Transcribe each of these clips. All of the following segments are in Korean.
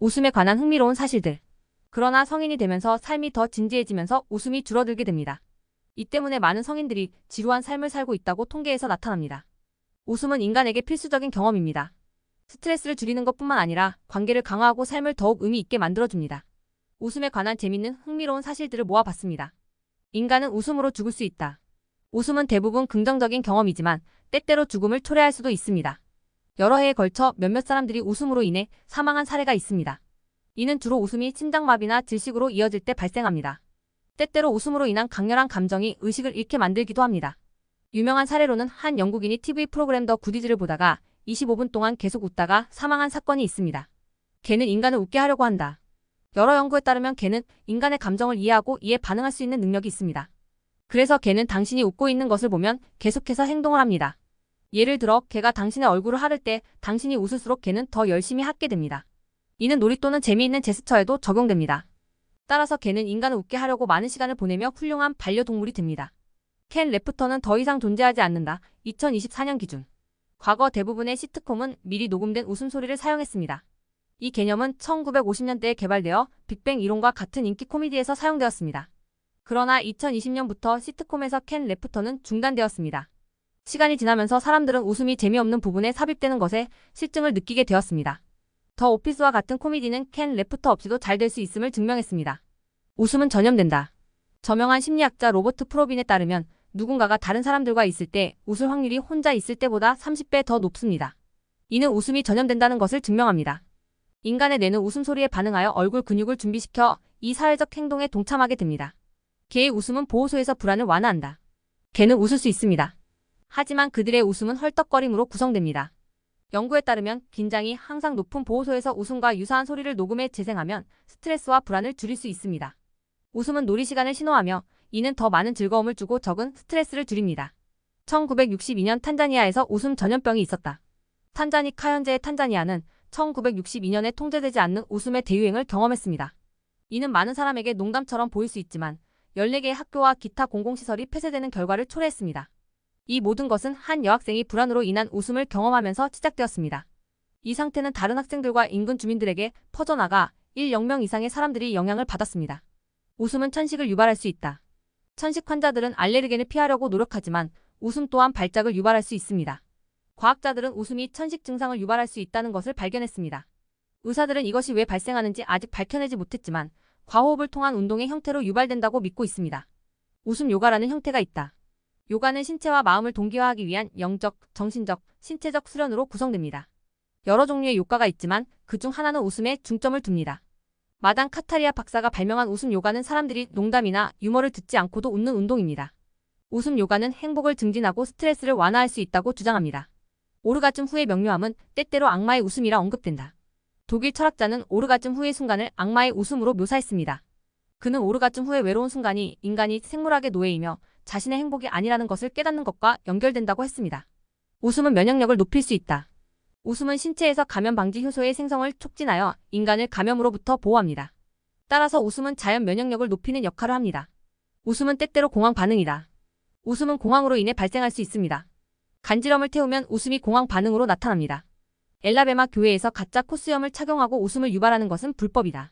웃음에 관한 흥미로운 사실들. 그러나 성인이 되면서 삶이 더 진지해지면서 웃음이 줄어들게 됩니다. 이 때문에 많은 성인들이 지루한 삶을 살고 있다고 통계에서 나타납니다. 웃음은 인간에게 필수적인 경험입니다. 스트레스를 줄이는 것뿐만 아니라 관계를 강화하고 삶을 더욱 의미 있게 만들어줍니다. 웃음에 관한 재밌는 흥미로운 사실들을 모아봤습니다. 인간은 웃음으로 죽을 수 있다. 웃음은 대부분 긍정적인 경험이지만 때때로 죽음을 초래할 수도 있습니다. 여러 해에 걸쳐 몇몇 사람들이 웃음으로 인해 사망한 사례가 있습니다. 이는 주로 웃음이 심장마비나 질식으로 이어질 때 발생합니다. 때때로 웃음으로 인한 강렬한 감정이 의식을 잃게 만들기도 합니다. 유명한 사례로는 한 영국인이 TV 프로그램 더 구디즈를 보다가 25분 동안 계속 웃다가 사망한 사건이 있습니다. 개는 인간을 웃게 하려고 한다. 여러 연구에 따르면 개는 인간의 감정을 이해하고 이에 반응할 수 있는 능력이 있습니다. 그래서 개는 당신이 웃고 있는 것을 보면 계속해서 행동을 합니다. 예를 들어 개가 당신의 얼굴을 하를 때 당신이 웃을수록 개는 더 열심히 핥게 됩니다. 이는 놀이 또는 재미있는 제스처에도 적용됩니다. 따라서 개는 인간을 웃게 하려고 많은 시간을 보내며 훌륭한 반려동물이 됩니다. 켄 레프터는 더 이상 존재하지 않는다. 2024년 기준. 과거 대부분의 시트콤은 미리 녹음된 웃음소리를 사용했습니다. 이 개념은 1950년대에 개발되어 빅뱅 이론과 같은 인기 코미디에서 사용되었습니다. 그러나 2020년부터 시트콤에서 켄 레프터는 중단되었습니다. 시간이 지나면서 사람들은 웃음이 재미없는 부분에 삽입되는 것에 실증을 느끼게 되었습니다. 더 오피스와 같은 코미디는 켄 레프터 없이도 잘 될 수 있음을 증명했습니다. 웃음은 전염된다. 저명한 심리학자 로버트 프로빈에 따르면 누군가가 다른 사람들과 있을 때 웃을 확률이 혼자 있을 때보다 30배 더 높습니다. 이는 웃음이 전염된다는 것을 증명합니다. 인간의 뇌는 웃음소리에 반응하여 얼굴 근육을 준비시켜 이 사회적 행동에 동참하게 됩니다. 개의 웃음은 보호소에서 불안을 완화한다. 개는 웃을 수 있습니다. 하지만 그들의 웃음은 헐떡거림으로 구성됩니다. 연구에 따르면 긴장이 항상 높은 보호소에서 웃음과 유사한 소리를 녹음해 재생하면 스트레스와 불안을 줄일 수 있습니다. 웃음은 놀이 시간을 신호하며 이는 더 많은 즐거움을 주고 적은 스트레스를 줄입니다. 1962년 탄자니아에서 웃음 전염병이 있었다. 탄자니카 현재의 탄자니아는 1962년에 통제되지 않는 웃음의 대유행을 경험했습니다. 이는 많은 사람에게 농담처럼 보일 수 있지만 14개의 학교와 기타 공공시설이 폐쇄되는 결과를 초래했습니다. 이 모든 것은 한 여학생이 불안으로 인한 웃음을 경험하면서 시작되었습니다. 이 상태는 다른 학생들과 인근 주민들에게 퍼져나가 1,000명 이상의 사람들이 영향을 받았습니다. 웃음은 천식을 유발할 수 있다. 천식 환자들은 알레르겐을 피하려고 노력하지만 웃음 또한 발작을 유발할 수 있습니다. 과학자들은 웃음이 천식 증상을 유발할 수 있다는 것을 발견했습니다. 의사들은 이것이 왜 발생하는지 아직 밝혀내지 못했지만 과호흡을 통한 운동의 형태로 유발된다고 믿고 있습니다. 웃음 요가라는 형태가 있다. 요가는 신체와 마음을 동기화하기 위한 영적, 정신적, 신체적 수련으로 구성됩니다. 여러 종류의 요가가 있지만 그중 하나는 웃음에 중점을 둡니다. 마당 카타리아 박사가 발명한 웃음 요가는 사람들이 농담이나 유머를 듣지 않고도 웃는 운동입니다. 웃음 요가는 행복을 증진하고 스트레스를 완화할 수 있다고 주장합니다. 오르가즘 후의 명료함은 때때로 악마의 웃음이라 언급된다. 독일 철학자는 오르가즘 후의 순간을 악마의 웃음으로 묘사했습니다. 그는 오르가즘 후의 외로운 순간이 인간이 생물학의 노예이며 자신의 행복이 아니라는 것을 깨닫는 것과 연결된다고 했습니다. 웃음은 면역력을 높일 수 있다. 웃음은 신체에서 감염 방지 효소의 생성을 촉진하여 인간을 감염으로부터 보호합니다. 따라서 웃음은 자연 면역력을 높이는 역할을 합니다. 웃음은 때때로 공황 반응이다. 웃음은 공황으로 인해 발생할 수 있습니다. 간지럼을 태우면 웃음이 공황 반응으로 나타납니다. 엘라베마 교회에서 가짜 코수염을 착용하고 웃음을 유발하는 것은 불법이다.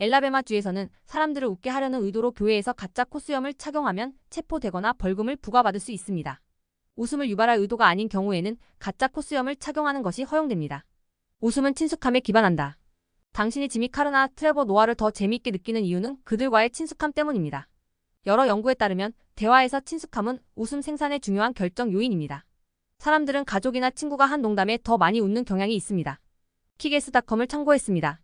엘라베마 주에서는 사람들을 웃게 하려는 의도로 교회에서 가짜 코수염을 착용하면 체포되거나 벌금을 부과받을 수 있습니다. 웃음을 유발할 의도가 아닌 경우에는 가짜 코수염을 착용하는 것이 허용됩니다. 웃음은 친숙함에 기반한다. 당신이 지미 카르나 트레버 노아를 더 재미있게 느끼는 이유는 그들과의 친숙함 때문입니다. 여러 연구에 따르면 대화에서 친숙함은 웃음 생산의 중요한 결정 요인입니다. 사람들은 가족이나 친구가 한 농담에 더 많이 웃는 경향이 있습니다. 키게스닷컴을 참고했습니다.